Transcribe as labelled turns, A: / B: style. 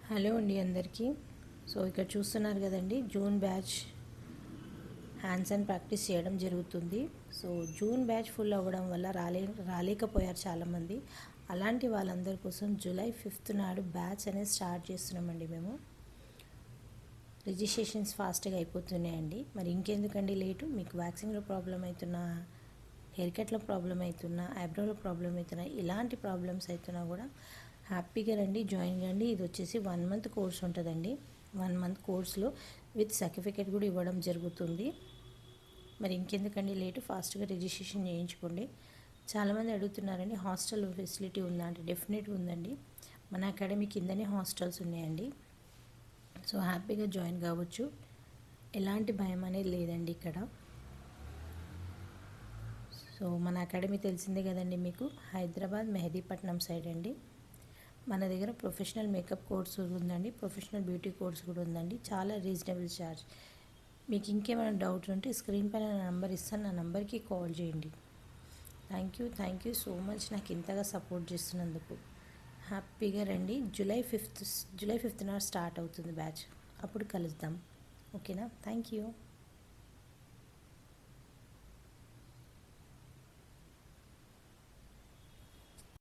A: Hello అండి అందరికీ. So ఇక్కడ చూస్తున్నారు కదండి, June batch hands and practice చేయడం జరుగుతుంది. సో జూన్ బ్యాచ్ ఫుల్ అవ్వడం వల్ల రాలేకపోయారు చాలామంది. అలాంటి వాళ్ళందరి కోసం జూలై 5th నాడు బ్యాచ్ అనేది స్టార్ట్ చేస్తున్నామండి మేము. రిజిస్ట్రేషన్స్ ఫాస్ట్గా అయిపోతున్నాయండి. మరి ఇంకెందుకండి లేటు? మీకు వ్యాక్సింగ్లో ప్రాబ్లం అవుతున్నా, హెయిర్ కట్లో ప్రాబ్లం అవుతున్నా, ఐబ్రోలో ప్రాబ్లం అవుతున్నా, ఇలాంటి ప్రాబ్లమ్స్ అవుతున్నా కూడా హ్యాపీగా రండి, జాయిన్ కండి. ఇది వచ్చేసి 1 month కోర్స్ ఉంటుందండి. 1 month కోర్స్లో విత్ సర్టిఫికేట్ కూడా ఇవ్వడం జరుగుతుంది. మరి ఇంకెందుకండి లేటు? ఫాస్ట్గా రిజిస్ట్రేషన్ చేయించుకోండి. చాలామంది అడుగుతున్నారండి, హాస్టల్ ఫెసిలిటీ ఉందా అంటే డెఫినెట్ ఉందండి. మన అకాడమీ కిందనే హాస్టల్స్ ఉన్నాయండి. సో హ్యాపీగా జాయిన్ కావచ్చు. ఎలాంటి భయం అనేది లేదండి ఇక్కడ. సో మన అకాడమీ తెలిసిందే కదండి మీకు, హైదరాబాద్ మెహదీపట్నం సైడ్ అండి. మన దగ్గర ప్రొఫెషనల్ మేకప్ కోర్స్ ఉందండి, ప్రొఫెషనల్ బ్యూటీ కోర్స్ కూడా ఉందండి. చాలా రీజనబుల్ ఛార్జ్. మీకు ఇంకేమైనా డౌట్ ఉంటే స్క్రీన్ పైన నా నెంబర్ ఇస్తాను, నా నెంబర్కి కాల్ చేయండి. థ్యాంక్ యూ సో మచ్ నాకు ఇంతగా సపోర్ట్ చేస్తున్నందుకు. హ్యాపీగా రండి. జూలై 5th నాడు స్టార్ట్ అవుతుంది బ్యాచ్. అప్పుడు కలుద్దాం. ఓకేనా? Thank you.